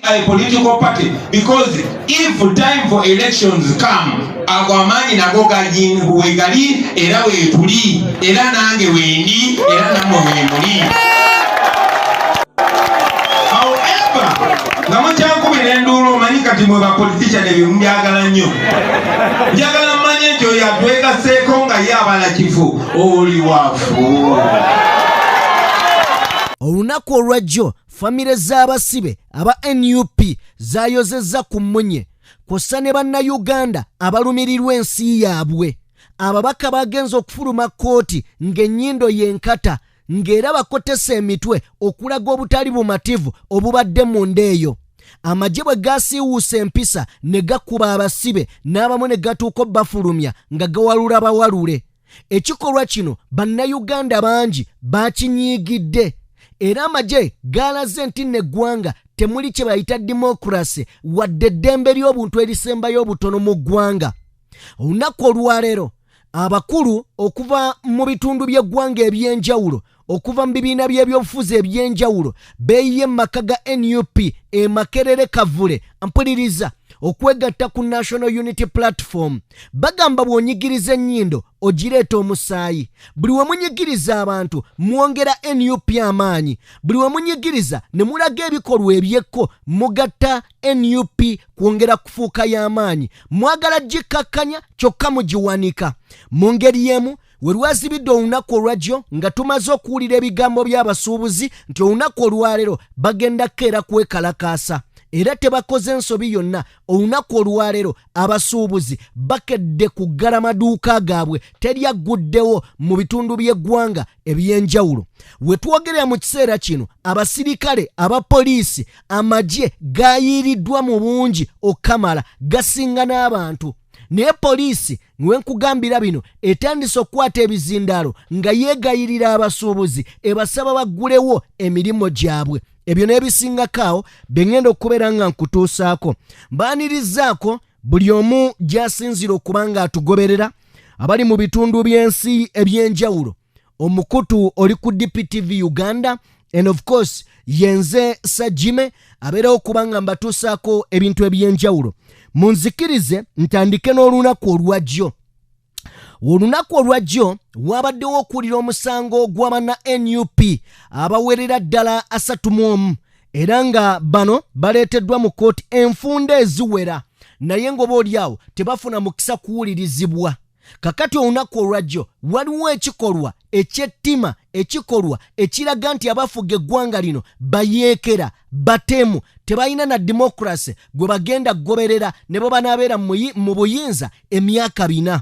a political party, because if time for elections come, agwamani nago gajin wegali era wetuli era nange wendi era namwe wemuli. However, ngamocha kubirendulu manyi kati mwe ba politician ebyo mbyagala nnyo. Njagala mmanye nti oyo atweka seeko nga yabala kifu oli wafu. Olunaku olwajjo famire z'abasibe aba NUP zayozezza ku mmunye kw'ossa ne bannayuganda abalumirirwa ensi yaabwe. Ababaka bagenza okufuluma kkooti ng'ennyindo y'enkata ng'era bakotesa emitwe okulaga obutali bumativu obubadde munda eyo. Amagye bwe gaasiiwuusa empisa ne gakuba abasibe n'abamu ne gatuuka bafulumya nga gawalula bawalule. Ekikolwa kino bannayuganda bangi bakinyiigidde. Era amagye galaze nti n'eggwanga temuli kye bayita democracy wadde eddembe ly'obuntu erisembayo obutono mu ggwanga. Olunaku olwaleero abakulu okuva mu bitundu by'eggwanga eby'enjawulo okuva mu bibiina by'ebyobufuzi eby'enjawulo beeyiye maka ga NUP Makerere Kavule mpuliriza okwegatta ku National Unity Platform. Bagamba bw'onyigiriza ennyindo ogireeta omusaayi. Buli we munyigiriza abantu mwongera NUP amaanyi. Buli we munyigiriza ne mulaga ebikolwa ebyekko mugatta NUP kwongera kufuuka y'amaanyi. Mwagala gikakkanya kyokka mugiwanika. Mu ngeri y'emu we lwazibidde olunaku olwajjo nga tumaze okuwulira ebigambo by'abasuubuzi nti olunaku olwaleero bagenda keera kwekalakaasa. Era tebakoze ensobi yonna. Olunaku olwaleero abasuubuzi bakedde kuggala maduuka gaabwe teryagguddewo mu bitundu by'eggwanga eby'enjawulo. We twogerera mu kiseera kino abasirikale abapoliisi amagye gayiiriddwa mu bungi okamala gasinga n'abantu. Naye poliisi nwe nkugambira bino etandise okukwata ebizindaalo nga yeegayirira abasuubuzi ebasaba baggulewo emirimu gyabwe. Ebyo n'ebisingakaawo bengenda okubeera nga nkutuusaako. Mbaanirizaako buli omu gy'asinzira okuba nga atugoberera abali mu bitundu by'ensi eby'enjawulo. Omukutu oli ku DPTV Uganda and of course yenze Sajime abeerawo okuba nga mbatuusaako ebintu eby'enjawulo. Munzikirize ntandike n'olunaku olwajjo. Olunaku olwajjo wabaddewo okuwulira omusango gw'abanna NUP abawerera ddala 31 era nga bano baleeteddwa mu kkooti enfunda eziwera naye ng'oboolyawo tebafuna mukisa kuwulirizibwa. Kakati olunaku olwajjo waliwo ekikolwa ekyettima ekikolwa ekiraga nti abafuga eggwanga lino bayeekera batemu tebalina na democracy gwe bagenda kugoberera ne bo banaabeera mu buyinza emyaka 4.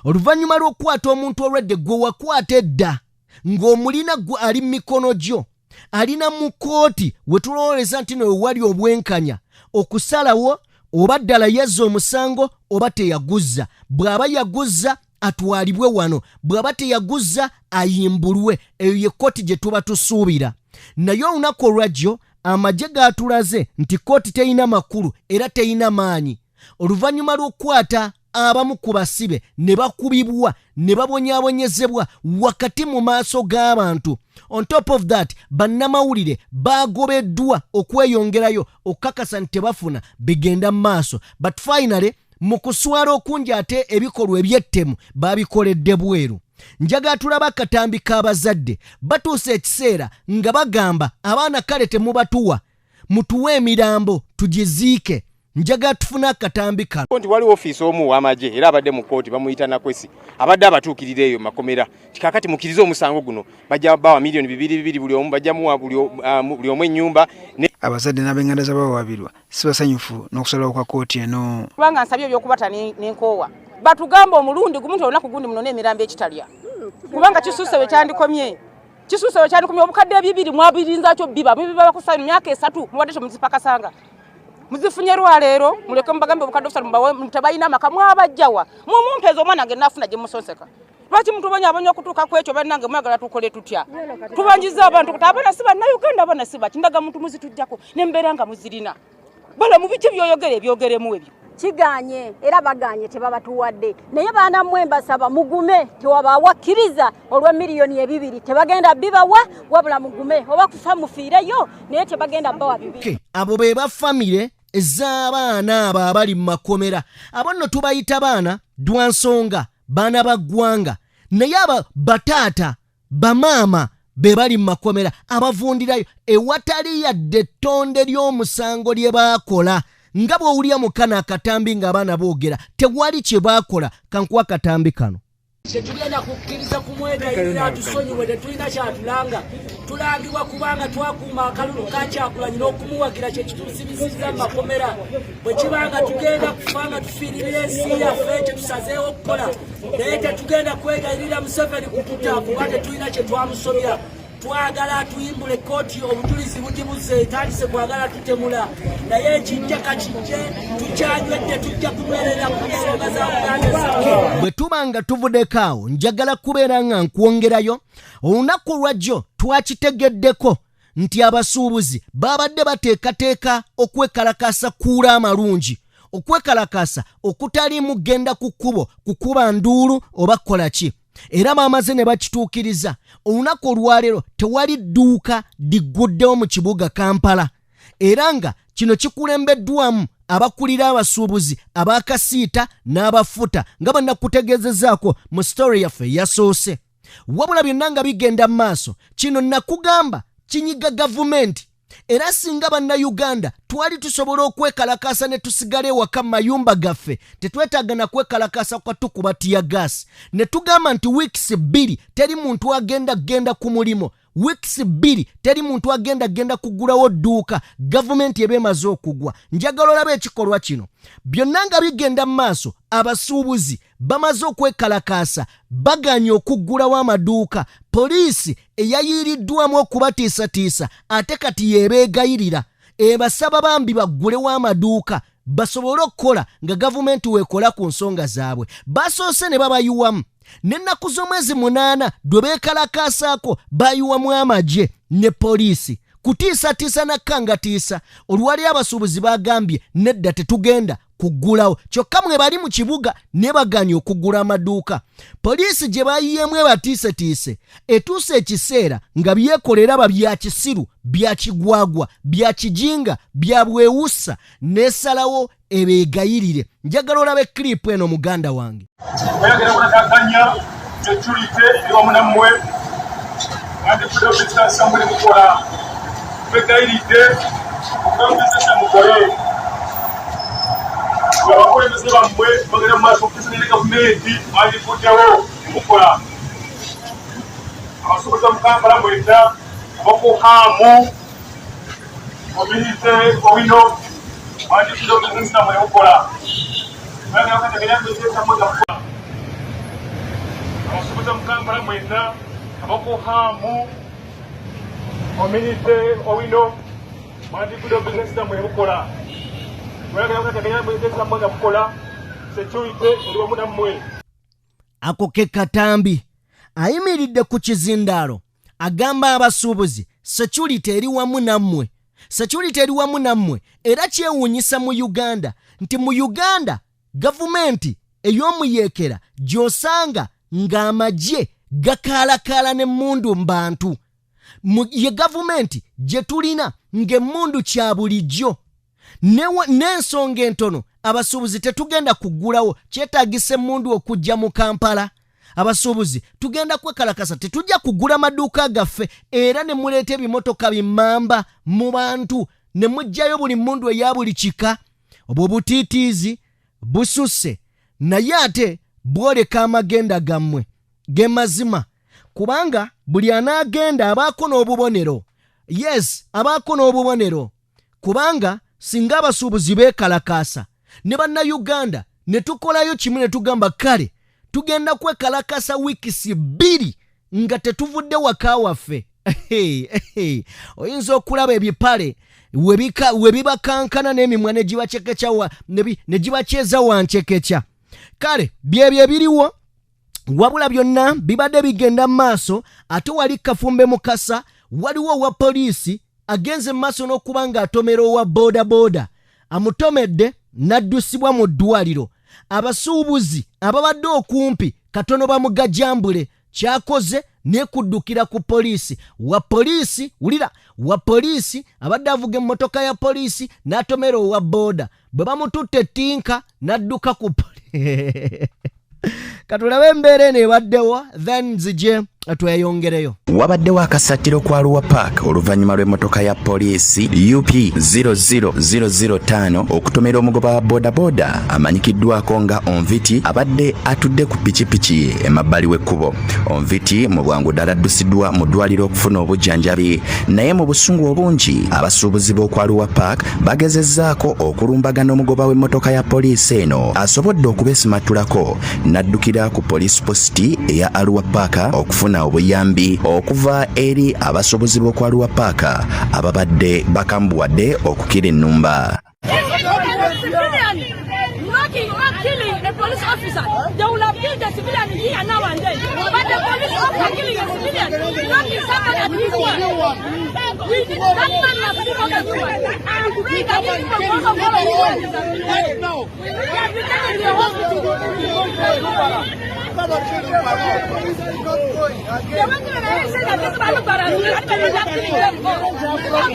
Oluvannyuma lw'okukwata omuntu olwedde gwe wakwata edda ng'omulina gwe ali mu mikono gyo alina mu kkooti we tulowoleza nti no wali obwenkanya okusalawo oba ddala yazza omusango oba teyaguzza. Bw'aba yaguzza atwalibwe wano, bw'aba teyaguzza ayimbulwe. Eyo ye kkooti gye tuba tusuubira. Naye olunaku olwajjo amagye gaatulaze nti kkooti teyina makulu era teyina maanyi. Oluvannyuma lw'okukwata abamu ku basibe ne bakubibwa ne babonyaabonyezebwa wakati mu maaso g'abantu. On top of that bannamawulire bagobeddwa okweyongerayo okukakasa nti tebafuna bigenda mu maaso. But finally mu kuswala okungi ate ebikolwa eby'ettemu babikoledde bweru. Njaga tulaba akatambi k'abazadde batuuse ekiseera nga bagamba abaana kale temubatuwa mutuwe emirambo tugiziike. Njaga tufuna akatambi kano. Nti wali office omu w'amagye era abadde mu kkooti bamuyita Nakwesi abadde abatuukirira eyo makomera tikakati mukiriza omusango guno bajja bawa milioni 2 buli omu bajja muwa buli omu ennyumba. Abazadde n'abenganda z'abawabirwa si basanyufu n'okusalawo kwa kkooti eno. Kubanga nsabye ebyokubata n'enkoowa batugamba omulundi gumu nti olunaku gundi muno n'emirambo ekitalya kubanga kisuuse we kyandikomye obukadde 2 mwabirinza kyo biba bakusanya emyaka 3 muwadde temuzipakasanga muzifunye lwaleero muleke mubagambe obukadde obusatu mubawe mutabayina amaka mwabajjawa mumumpeza omwana nge nafuna gye musonseka. Lwaki mutubonya okutuuka ku ekyo bannange mwagala tukole tutya? Tubanjiza abantu kuti abana si bannayuganda abana si bakindaga muntu muzitujjako n'embeera nga muzirina. Bala mu biki byoyogere ebyogeremu ebyo. kiganye era baganye tebabatuwadde naye baana mmwe mbasaba mugume tewabawakkiriza olwa miliyoni 2 tebagenda bibawa wabula mugume oba kufa mufiireyo naye tebagenda bawa 2. Abo be bafamire ez'abaana abo abali mu makomera abo nno tubayita baana dwansonga baana baggwanga naye aba bataata bamaama be bali mu makomera abavundirayo ewatali yadde ettonde ly'omusango lye baakola nga bw'owulya mu kana akatambi ng'abaana boogera tewali kye baakola kankuwa akatambi kano. Tetugenda kukkiriza kumwegayirira tusonyiwe tetulina kyatulanga tulangibwa kubanga twakuuma akalulu kakyakulanye n'okumuwagira kye kitusibisizza mu makomera bwe kibanga tugenda kufanga tufiirira ensi yaffe kyetusazeewo okukola naye tetugenda kwegayirira Museveni kututa kuba tetulina kye twamusobya twagala tuyimbule kooti obujulizi bugibuze etandise kwagala tutemula naye ekijja kakijje tukyanywedde tujja kunywerera ku nsonga za Buganda. Bwe tuba nga tuvuddeko awo njagala kubeera nga nkwongerayo olunaku lwajjo twakitegeddeko nti abasuubuzi babadde bateekateeka okwekalakasa kuula amalungi okwekalakasa okutaliimu genda ku kkubo kukuba nduulu oba kukola ki era bamaze ne bakituukiriza olunaku olwaleero tewali dduuka ligguddewo mu kibuga Kampala era nga kino kikulembeddwamu abakulira abasuubuzi abakasiita n'abafuta nga bannakutegeezezaako mu story yaffe yasoose wabula byonna nga bigenda mu maaso kino nakugamba kinyiga gavumenti era singa bannayuganda twali tusobola okwekalakasa ne tusigala ewaka mu mayumba gaffe tetwetaaga na kwekalakasa kwatukuba tiya gaasi ne tugamba nti wiikisi 2 teri muntu agenda ku mulimo wiikisi 2 teri muntu agenda kugulawo dduuka gavumenti eba emaze okugwa njagala olabe ekikolwa kino byonna nga bigenda mu maaso abasuubuzi bamaze okwekalakasa baganye okuggulawo amaduuka poliisi eyayiiriddwamu okubatiisatiisa ate kati yebeegayirira ebasaba bambi baggulewo amaduuka basobole okukola nga gavumenti weekola ku nsonga zaabwe basoose ne babayiwamu n'ennaku z'omwezi 8 dwe beekalakasaako bayiwamu amagye ne poliisi kutiisatiisa nakkangatiisa olwali abasuubuzi bagambye nedda tetugenda kuggulawo kyokka mwe bali mu kibuga ne baganye okuggula amaduuka poliisi gye bayiyeemu ebatiisetiise etuuse ekiseera nga byekolera bya kisiru bya kigwagwa bya kijinga bya bwewussa n'esalawo ebeegayirire njagala olabe kiripu eno muganda wange oyagala kunakakanya ekitulite ewamu nammwe kandi kudobisasa muli mukola begayiridde okubambisesa mukole abakulembeze bammwe bagenda mu maaso okukizana ne gavumenti bandikuddewo mukola abasuubuzi mu Kampala mwenda abakuhaamu ominite owino bandikudde okukizana mwe mukola abasuubuzi mu Kampala mwenda abakuhaamu ominite owino bandikudde okukizana mwe mukola ako ke katambi ayimiridde ku kizindaalo agamba abasuubuzi security eri wamu nammwe security eri wamu nammwe era kyewuunyisa mu Uganda nti mu Uganda gavumenti ey'omuyeekera gy'osanga ng'amagye gakaalakaala n'emmundu mbantu ye gavumenti gye tulina ng'emmundu kya bulijjo n'ensonga entono abasuubuzi tetugenda kuggulawo kyetaagisa emmundu okujja mu Kampala abasuubuzi tugenda kwekalakasa tetujja kuggula maduuka gaffe era ne muleeta ebimotoka bimmamba mu bantu ne mujjayo buli mmundu eya buli kika obwo butiitiizi bususse naye ate bwoleka amagenda gammwe ge mazima kubanga buli anaagenda abaako n'obubonero yes abaako n'obubonero kubanga singa abasuubuzi beekalakasa ne bannayuganda ne tukolayo kimu ne tugamba kale tugenda kwekalakasa wiikisi 2 nga tetuvudde waka waffe oyinza okulaba ebipale we bibakankana n'emimwa ne gibakyeza wancekekya kale byebyo ebiriwo wabula byonna bibadde bigenda mu maaso ate wali Kafumbe Mukasa waliwo owa poliisi agenze mu maaso n'okuba ng'atomera owa boda amutomedde naddusibwa mu ddwaliro. Abasuubuzi ababadde okumpi katono bamugajambule kyakoze nekuddukira ku poliisi. Wa poliisi abadde avuga emmotoka ya poliisi n'atomera owa booda. Bwe bamututte tinka n'adduka ku poliisi. Katulabe embeera eno ebaddewo then zije tweyongereyo. Wabaddewo akasattiro kwa Arua Park oluvannyuma lw'emmotoka ya poliisi UP 00005 okutomera omugoba wa bodaboda amanyikiddwako nga Onviti abadde atudde ku pikipiki emabbali w'ekkubo. Onviti mu bwangu ddala addusiddwa mu ddwaliro okufuna obujjanjabi, naye mu busungu obungi abasuubuzi b'okwa Arua Park bagezezzaako okulumbagana omugoba w'emmotoka ya poliisi eno asobodde okubeesimattulako n'addukira ku poliisi positi eya Arua Park okufuna obuyambi okuva eri abasuubuzi b'okwa Arua Park ababadde bakambuwadde okukira ennumba. Killing a police officer, they will have killed the civilian here now and then. But the police officer killing a civilian, knocking somebody at his one. That man must be on the woman. I'm praying that these people will not follow you. No. We have been taken to the hospital. They went to the police and said that this man looked at us. And they are killing them. The police officer.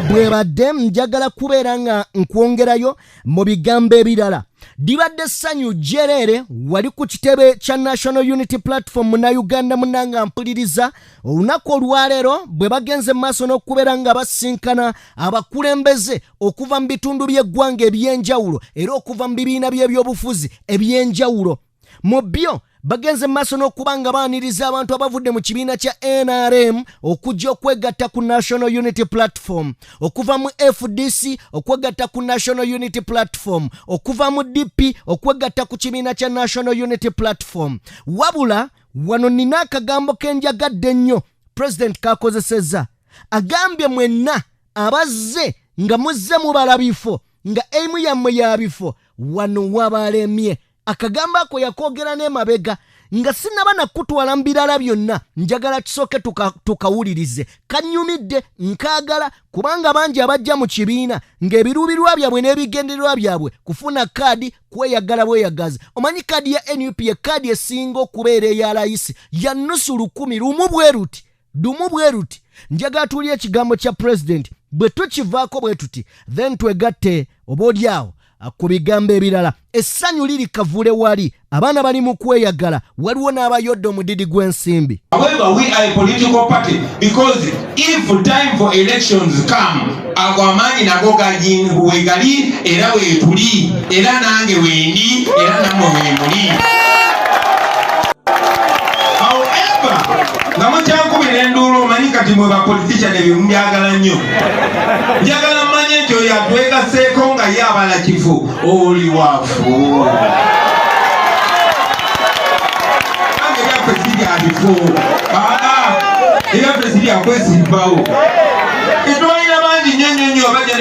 Bwebadde njagala kubeera nga nkwongerayo mu bigambo ebirala. Dibadde ssanyu jerere wali ku kitebe kya National Unity Platform mu Uganda munanga mpuliriza olunaku olwaleero bwe bagenze maaso n'okubeera nga basinkana abakulembeze okuva mu bitundu by'eggwanga eby'enjawulo era okuva mu bibiina by'ebyobufuzi eby'enjawulo. Mu byo bagenze maaso n'okubanga baaniriza abantu abavudde mu kibiina kya NRM okujja okwegatta ku National Unity Platform, okuva mu FDC okwegatta ku National Unity Platform, okuva mu DP okwegatta ku kibiina kya National Unity Platform. Wabula wano nina akagambo kenjagadde ennyo President kakozesezza. Agambye mwenna abazze nga muzze mubala bifo nga emu yammwe ya bifo wano wabalemye. Akagamba ako yakogera n'emabega nga sinaba nakutwala mbirala byonna njagala kisooke tukawulirize. Kanyumidde nkaagala kubanga bangi abajja mu kibiina ng'ebiruubirwa byabwe n'ebigendererwa byabwe kufuna kaadi kweyagala bweyagaza. Omanyi kaadi ya NUP ye kaadi esinga okubeera eya layisi ya nusu 100 lumu bwe ruti. Njagala tuwulire ekigambo kya President bwe tukivaako bwe tuti then twegatte oboolyawo ku bigambo ebirala. Essanyu liri kavule wali abaana bali mu kweyagala waliwo n'abayodde omudidi gw'ensimbi. However, we are a political party because if time for elections come, agwamaanyi nago wegali era weetuli era nange wendi era nammwe weemuli. However, nga mukyankubira enduulu omanyi kati mwe bapolitician ebyo mubyagala nnyo. Njagala mmanye nti oyo atwegaseeko nga ye abala kifu oli waafu. Nange ebyaffe sirya bifo. Ebyaffe sirya kwesimbawo. Etwalina bangi nnyo abajja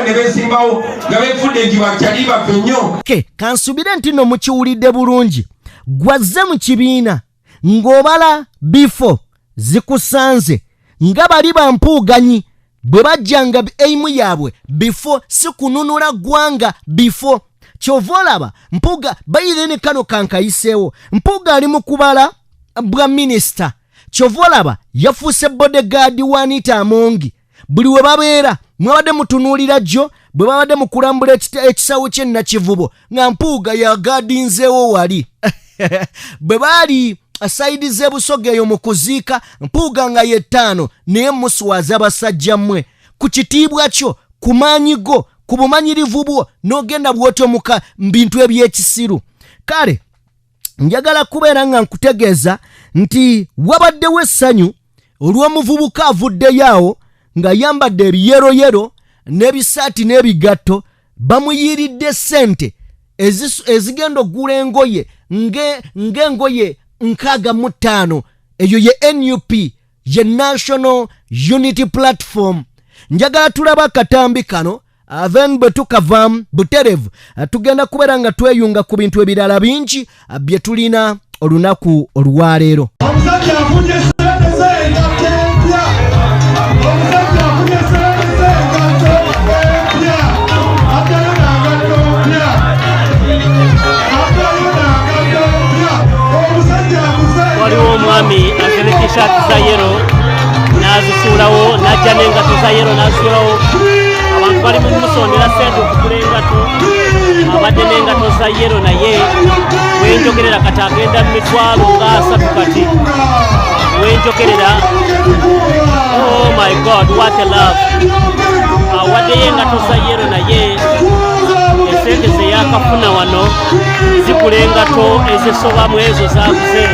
ne beesimbawo nga beefudde nti bakyali baffe nnyo. Kansubire nti nno mukiwulidde bulungi. Gwazze mu kibiina ng'obala bifo zikusanze nga bali bampuuganyi bwe bajjanga eimu yaabwe bifo si kununula ggwanga bifo. Kyova olaba Mpuuga bayirene kano kankayiseewo Mpuuga ali mu kubala bwa minisita. Kyova olaba yafuuse bodyguard wa Anita Amongi. Buli we babeera mwabadde mutunuulira jjo bwe babadde mu kulambula ekisawo kye Nakivubo nga Mpuuga yagaadinzeewo wali. Bwe baali asaidi z'ebusogeyo mu kuziika Mpuuga nga ye 5 naye muswaza basajja mmwe ku kitiibwa kyo ku maanyi go ku bumanyirivu bwo n'ogenda bw'otyo mu bintu eby'ekisiru. Kale njagala kubeera nga nkutegeeza nti wabaddewo essanyu olw'omuvubuka avuddeyo awo ng'ayambadde ebiyeroyero n'ebisaati n'ebigatto bamuyiiridde ssente ezigenda oggula engoye ng'engoye 65. Eyo ye NUP ye National Unity Platform. Njagala tulaba akatambi kano then bwe tukava buterevu tugenda kubeera nga tweyunga ku bintu ebirala bingi bye tulina olunaku olwaleero. Omusajja afunye ssente ze engatto empya. Omusajja afunye ssente ze engatto empya. Addayo n'engatto empya. Addayo n'engatto empya. Omusajja amuze. Waliwo omwami atereka eshaati za yero n'azisuulawo n'ajja n'engatto za yero n'azisuulawo. Abantu bali mu musondera ssente okugula engatto. Abadde n'engatto za yero naye wenjogerera kati agenda mu mitwalo nga 3 kati. Wenjogerera, oh my God, what a love. Awaddeyo engatto za yero naye esente ze yakafuna wano zigula engatto ezisobamu ezo zaaguze.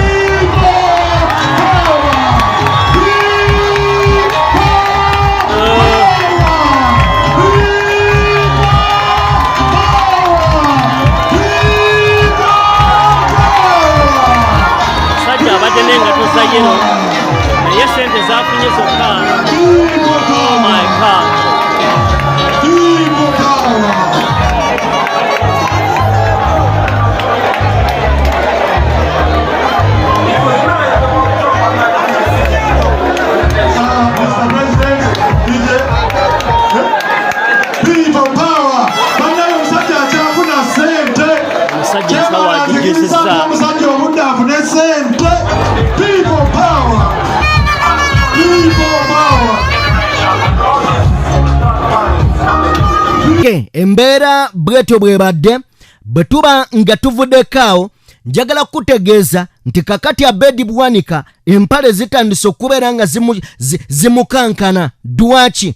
Abadde n'engatto za yero naye sente zafunye zokka. Oh my God. Omusajja asawa agigezezza. Omusajja omudde afune ssente. People power. People power. Embeera bwetyo bwebadde bwe tuba nga tuvuddekaawo njagala kutegeeza nti kakati Abedi Bwanika empale zitandise okubeera nga zimukankana. Dwaki?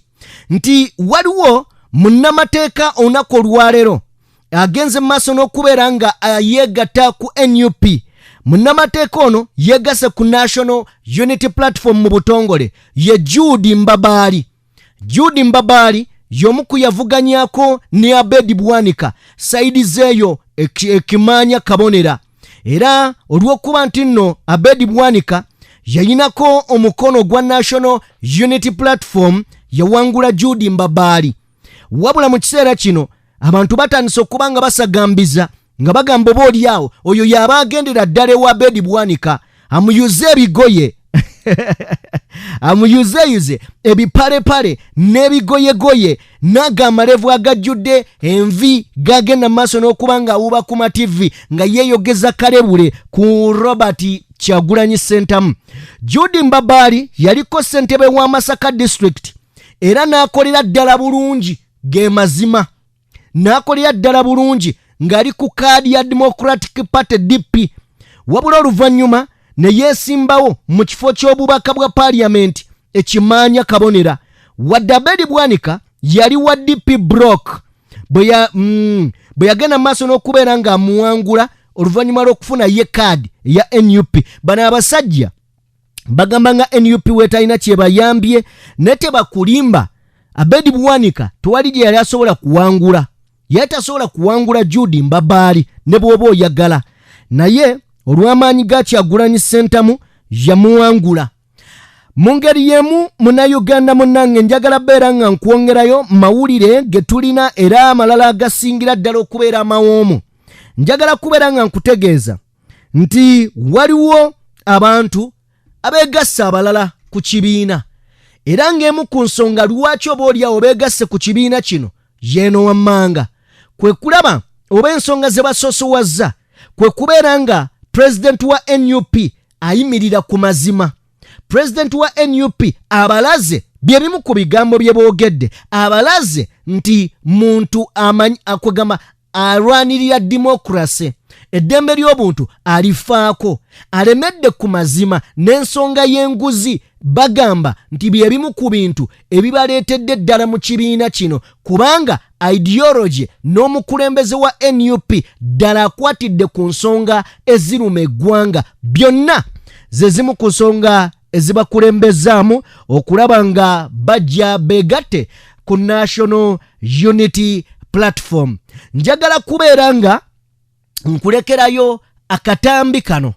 Nti waliwo munnamateeka olunaku olwaleero agenze mu maaso n'okubeera nga yeegatta ku NUP. Munnamateeka ono yeegase ku National Unity Platform mu butongole ye Jude Mbabaali. Jude Mbabaali y'omu ku yavuganyako ne Abedi Bwanika saidi zeeyo ekimanya kabonera. Era olw'okuba nti nno Abedi Bwanika yayinako omukono gwa National Unity Platform yawangula Jude Mbabaali. Wabula mu kiseera kino abantu batandise okuba nga basagambiza nga bagamba oba oliawo oyo yaba agendera ddala ewa Abedi Bwanika amuyuze ebigoye amuyuzeyuze ebipalepale n'ebigoyegoye n'agamarevu agajjudde envi gagenda maaso n'okuba nga awuba ku mativi nga yeeyogeza kalebule ku Robert Kyagulanyi Ssentamu. Jude Mbabaali yaliko ssentebe wa Masaka District era n'akolera ddala bulungi ge mazima. N'akolera ddala bulungi ng'ali ku kaadi ya Democratic Party DP. Wabula oluvannyuma ne yeesimbawo mu kifo ky'obubaka bwa Parliament ekimanya kabonera. Wadde Abedi Bwanika yali wa DP block bwe yagenda maaso n'okubeera nga amuwangula oluvannyuma lw'okufuna ye kaadi ya NUP. Bano abasajja bagamba nga NUP weetalina kye bayambye ne tebakulimba. Abedi Bwanika tewali gye yali asobola kuwangula. Yali tasobola kuwangula Jude Mbabaali ne bw'oba oyagala. Naye olw'amaanyi ga Kyagulanyi Ssentamu yamuwangula. Mu ngeri y'emu Munnayuganda munnange njagala beera nga nkwongerayo mawulire ge tulina era amalala agasingira ddala okubeera amawoomu. Njagala kubeera nga nkutegeeza nti waliwo abantu abeegasse abalala ku kibiina. Era ng'emu ku nsonga lwaki oba oliawo beegasse ku kibiina kino yeeno wammanga kwe kulaba oba ensonga ze basosowaza kwe kubeera nga President wa NUP ayimirira ku mazima. President wa NUP abalaze bye bimu ku bigambo bye boogedde. Abalaze nti muntu amanyi akwegamba alwanirira demokrasi, eddembe ly'obuntu alifaako, alemedde ku mazima n'ensonga y'enguzi. Bagamba nti bye bimu ku bintu ebibaleetedde ddala mu kibiina kino kubanga ideology n'omukulembeze wa NUP ddala akwatidde ku nsonga eziruma eggwanga. Byonna ze zimu ku nsonga ezibakulembezaamu okulaba nga bajja beegatte ku National Unity Platform. Njagala kubeera nga nkulekerayo akatambi kano.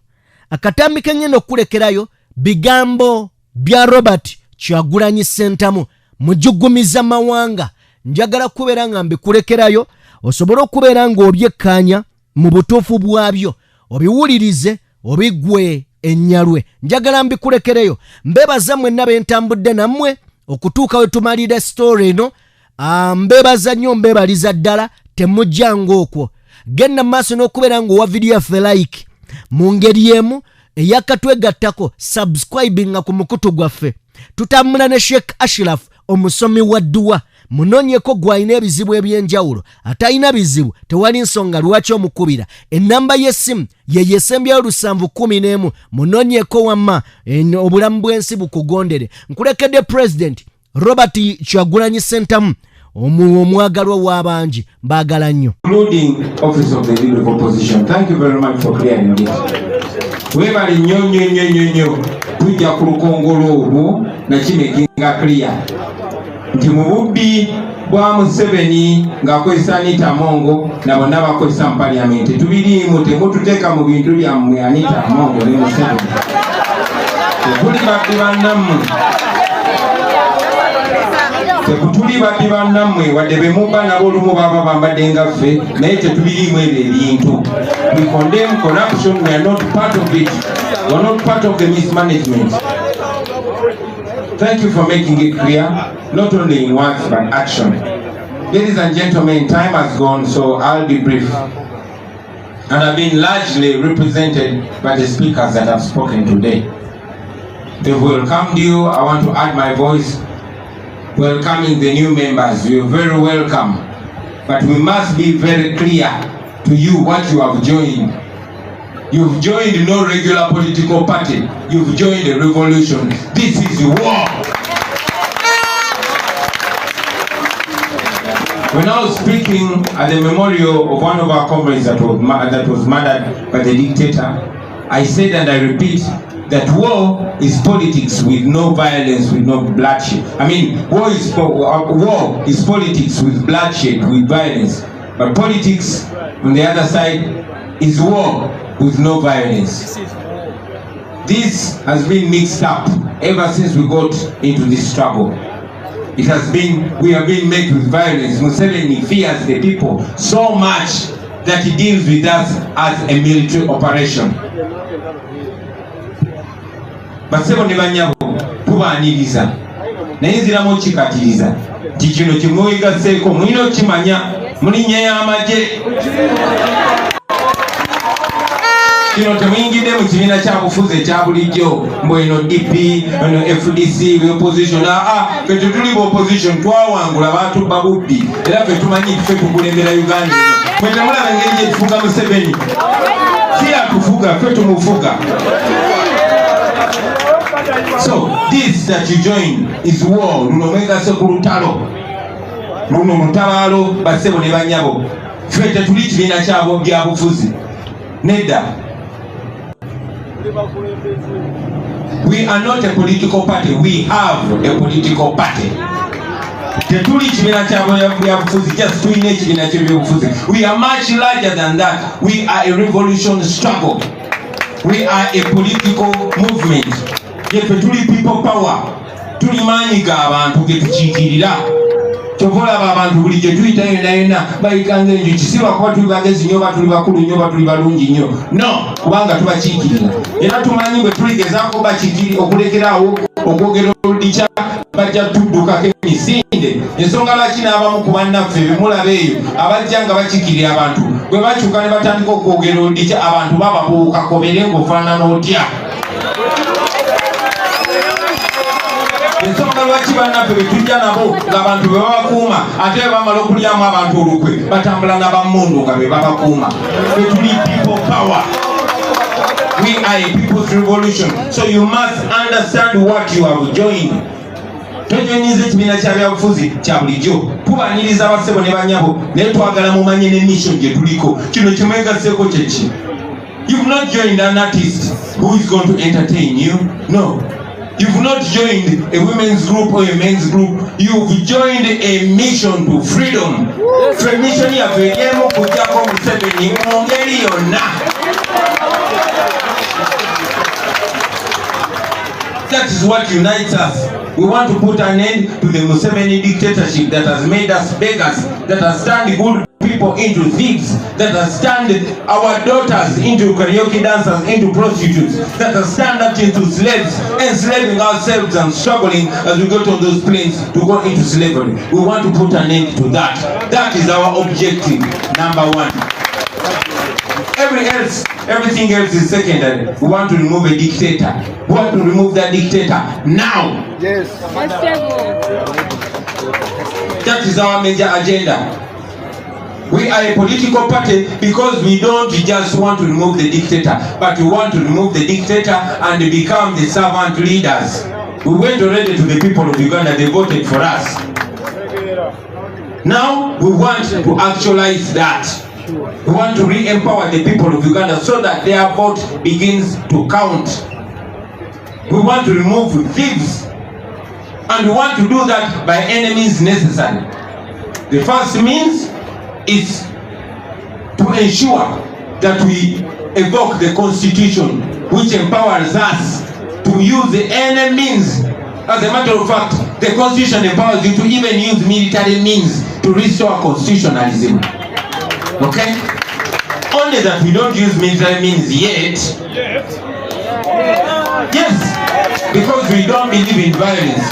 Akatambi kenyenda okulekerayo bigambo bya Robert Kyagulanyi Ssentamu mujugumiza mawanga njagala kubeera nga mbikulekerayo osobole okubeera nga obyekkaanya mu butuufu bwabyo obiwulirize obigwe ennyalwe. Njagala mbikulekereyo. Mbebaza mwenna bentambudde nammwe okutuuka we tumalira story eno. Mbebaza nnyo, mbebaliza ddala, temujjanga okwo. Genda maaso n'okubeera nga owa video yaffe like mu ngeri emu eyakatwegattako subscribinga ku mukutu gwaffe. Tutambula ne Sheikh Ashraf omusomi wa dduwa. Munoonyeko gw'alina ebizibu ebyenjawulo. Atalina bizibu tewali nsonga lwaki omukubira. Ennamba y'essimu ye yesembyayo 711. Munoonyeko wamma obulamu bw'ensi bukugondere. Nkulekedde President Robert Kyagulanyi Ssentamu omwagalwa w'abangi, mbaagala nnyo. Including Office of the Leader of Opposition. Thank you very much for clearing this. Webali nnyo tujja ku lukongolo olwo nakimekinga clear nti mu bubbi bwa Museveni ng'akozesa Anita Amongo na bonna bakozesa mu Parliament tubiriimu, temututeeka mu bintu byammwe Anita Amongo ne Museveni. Tuli badde bannammwe, tekutuli badde bannammwe wadde be mubba nabo olumu baba bambadde nga ffe, naye tetubiriimu ebyo ebintu. We condemn corruption. We are not part of it. We are not part of the mismanagement. Thank you for making it clear, not only in words but action. Ladies and gentlemen, time has gone, so I'll be brief. And I've been largely represented by the speakers that have spoken today. They've welcomed you. I want to add my voice, welcoming the new members. You're very welcome. But we must be very clear to you what you have joined. You've joined no regular political party. You've joined a revolution. This is war. When I was speaking at the memorial of one of our comrades that was murdered by the dictator, I said and I repeat that war is politics with no violence, with no bloodshed. I mean, war is politics with bloodshed, with violence. But politics on the other side is war with no violence. This has been mixed up ever since we got into this struggle. We have been met with violence. Museveni fears the people so much that he deals with us as a military operation. Basebo ne banyabo tubaaniriza naye nziramu kikatiriza nti kino kimwegaseeko mulina okimanya mulinnya y'amagye. Kino temuyingidde mu kibiina kya bufuzi ekya bulijjo mbu eno DP eno FDC opposition. Ffe tetuli ba opposition, twawangula baatubba bubbi era ffe tumanyi ffe tukulembera Uganda. Mwe temulaba engeri gye tufuga Museveni, si atufuga, ffe tumufuga. So this that you join is war. Luno mwegase ku lutalo, luno lutabaalo basebo ne banyabo. Ffe tetuli kibiina kyabo bya bufuzi nedda. We are not a political party. We have a political party. Tetuli kibiina kyabo bya bufuzi, just tulina ekibiina ky'ebyobufuzi. We are much larger than that. We are a revolution struggle. We are a political movement. Yefe tuli people power. Tuli maanyi g'abantu ge tukiikirira. Kyova abantu buli gye tuyita yonna bayikanga enjuki, si lwakuba tuli bagezi nnyo oba tuli bakulu nnyo oba tuli balungi nnyo. No, kubanga tubakiikirira. Era tumanyi bwe tuligezaako bakiikiri okulekeraawo okwogera oludikya bajja tuddukako emisinde. Ensonga lwaki n'abamu ku bannaffe bemulaba eyo abajja nga bakiikirira abantu bwe bakyuka ne batandika okwogera oludikya abantu bababuukakobere ng'ofaanana otya. Ensonga lwaki bannaffe be tujja nabo ng'abantu be babakuuma ate bwe bamala okulyamu abantu olukwe batambula n'abammundu nga be babakuuma. Ffe tuli people power. We are a people's revolution. So you must understand what you have joined. Tojoyiniza ekibiina kya byabufuzi kya bulijjo. Tubaaniriza basebo ne banyabo naye twagala mumanye ne mission gye tuliko. Kino kimwegaseeko kye ki? You've not joined an artist who is going to entertain you. No. You've not joined a women's group or a men's group. You've joined a mission to freedom. Yes. Mission ya veyemo kujako Museveni ngeri yonna. That is what unites us. We want to put an end to the Museveni dictatorship that has made us beggars, that has turned good people into thieves, that has turned our daughters into karaoke dancers, into prostitutes, that has turned us into slaves, enslaving ourselves and struggling as we go to those planes to go into slavery. We want to put an end to that. That is our objective, number one. Everything else is secondary. We want to remove a dictator. We want to remove that dictator now. Yes. That is our major agenda. We are a political party because we don't just want to remove the dictator, but we want to remove the dictator and become the servant leaders. We went already to the people of Uganda, they voted for us. Now we want to actualize that. We want to re-empower the people of Uganda so that their vote begins to count. We want to remove thieves, and we want to do that by any means necessary. The first means is to ensure that we evoke the Constitution, which empowers us to use any means. As a matter of fact, the Constitution empowers you to even use military means to restore constitutionalism. Okay? Only that we don't use military means yet. Yes, because we don't believe in violence.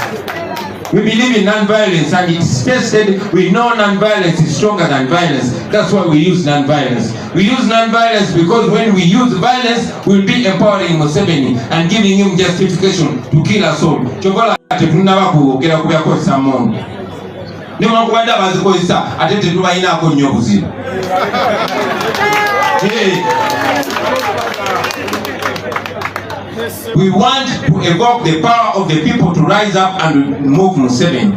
We believe in non-violence, and it's tested. We know non-violence is stronger than violence. That's why we use non-violence. We use non-violence because when we use violence, we'll be empowering Museveni and giving him justification to kill us all. We want to evoke the power of the people to rise up and remove Museveni.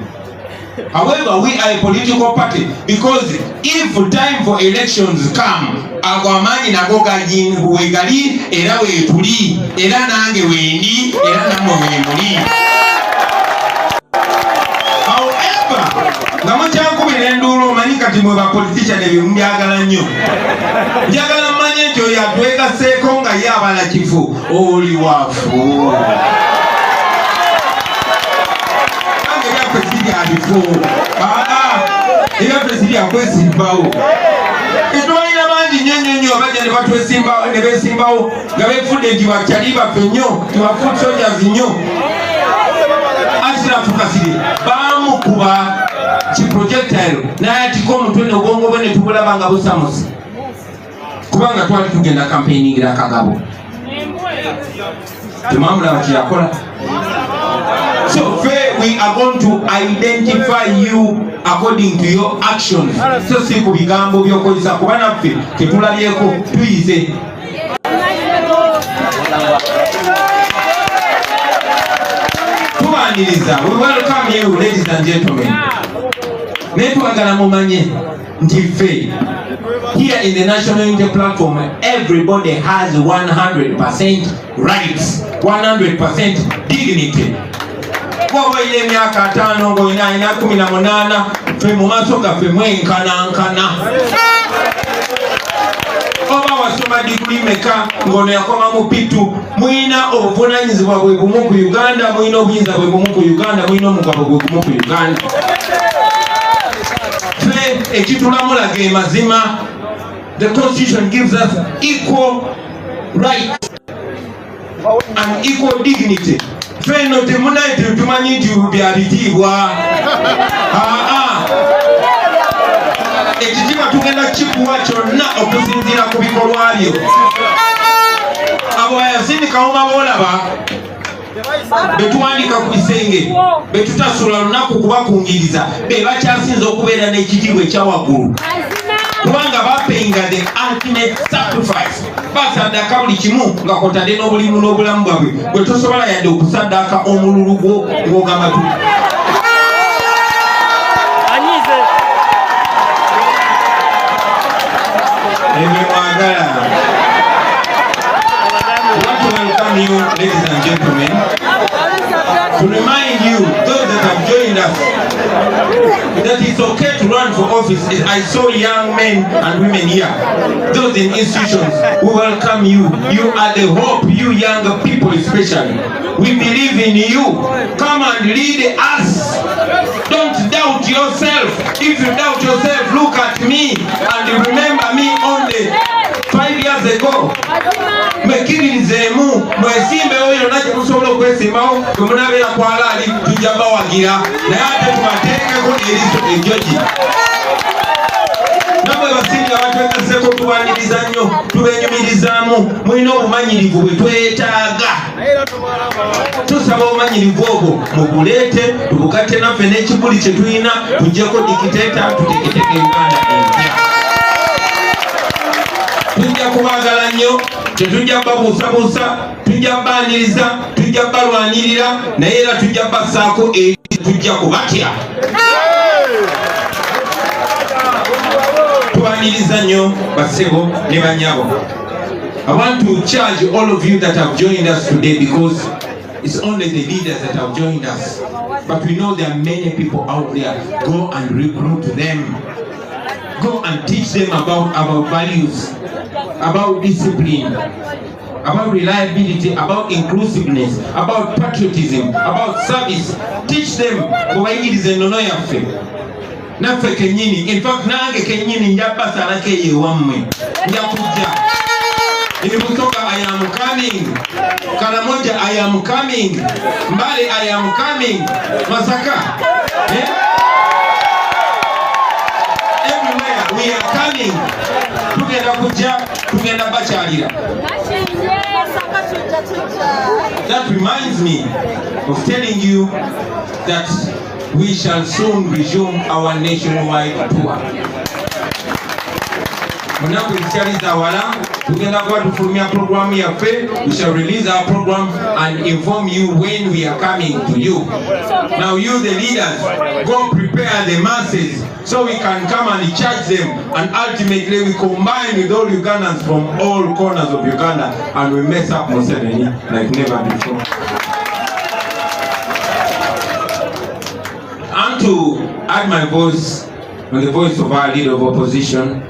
However, we are a political party because if time for elections come, agwamani nagoga jin wegali era wetuli era nange wendi era namwe wemuli. However, namacyankubira endulu omanyi kati mwe bapolitician ebyo mbyagala nnyo. Njagala mmanye nti oyo atwegaseeko nga ye abala kifu oli wafu. Nange byaffe sirya bifo. Ebyaffe sirya kwesimbawo. Etwalina bangi nnyo bajja ne batwesimbawo ne beesimbawo nga beefudde nti bakyali baffe nnyo, nti bafoot soldiers nnyo. Asirafu Kasiri bamukuba kiprojectile n'ayatika omutwe n'obwongo bwe ne tubulaba nga busamusi kubanga twali tugenda campaigningira Kagabo. Temamulaba kyeyakola. So we are going to identify you according to your actions. So si ku bigambo by'okozesa kuba naffe tetulabyeko tuyize. We welcome you, ladies and gentlemen. Netwagala mumanye nti here in the National Unity Platform, everybody has 100% rights, 100% dignity. Kwa ile miaka 5 ngo ina 18 fe mu maaso gaffe mwenkanankana. Oba wasoma diguli meka ngono yakoma mu pitu mwina obuvunanyizibwa bwe bumu ku Uganda, mwina obuyinza bwe bumu ku Uganda, mwina omugabo bwe bumu ku Uganda. Ekitulamula ge mazima. The Constitution gives us equal rights and equal dignity. Feno temunaite tumanyi nti byabitiibwa. Ekitiibwa tugenda kikuwa kyonna okusinziira ku bikolwa byo. Abo ayasindikawo mabolaba betuwandika ku bisenge betutasula lunaku kubakungiriza be bakyasinza okubeera n'ekitiibwa ekyawaggulu kubanga bapayinga the ultimate sacrifice. Basaddaaka buli kimu nga kwotadde n'obulimu n'obulamu bwabwe bwe tosobola yadde okusaddaaka omululu gwo ng'ogamba tu. You, ladies and gentlemen, to remind you, those that have joined us, that it's okay to run for office. I saw young men and women here. those in institutions, we welcome you. You are the hope, you younger people especially. We believe in you. Come and lead us. Don't doubt yourself. If you doubt yourself, look at me and remember me only 5 years ago. Mwekirizemu, mwesimbe oyo naje musobola okwesimbawo, bwemunabera kwalaali tujja bawagira, naye ate tubateekeko eriiso ejogi. Namwe basinga batwegaseko tubaniriza nnyo, tubenyumirizaamu, mulina obumanyirivu bwe twetaaga. Tusaba obumanyirivu obwo mubuleete, tubugatte naffe n'ekibuli kye tulina, tuggyeko dikiteeta tuteketeke Uganda empya. Tujja kubaagala nnyo, tetujja babuusabuusa, tujja baaniriza, tujja balwanirira, naye era tujja bassaako eri tujja kubatya. Tubaniriza nnyo basebo ne banyabo. I want to charge all of you that have joined us today, because it's only the leaders that have joined us. But we know there are many people out there. Go and recruit them. Go and teach them about our values, about discipline, about reliability, about inclusiveness, about patriotism, about service. Teach them kubayigiriza ennono yaffe. Naffe kennyini, in fact nange kennyini njabasalako eyewammwe. Njakujja. In Busoga, I am coming. Karamoja, I am coming. Mbale, I am coming. Masaka. Everywhere we are coming. Tugenda kujja, tugenda bachalira. That reminds me of telling you that we shall soon resume our nationwide tour. Munaku ichaliza wala, tugenda kwa tufurumia program yaffe. We shall release our program and inform you when we are coming to you. Now you the leaders, go prepare the masses so we can come and charge them, and ultimately we combine with all Ugandans from all corners of Uganda and we mess up Museveni like never before. And to add my voice on the voice of our leader of opposition,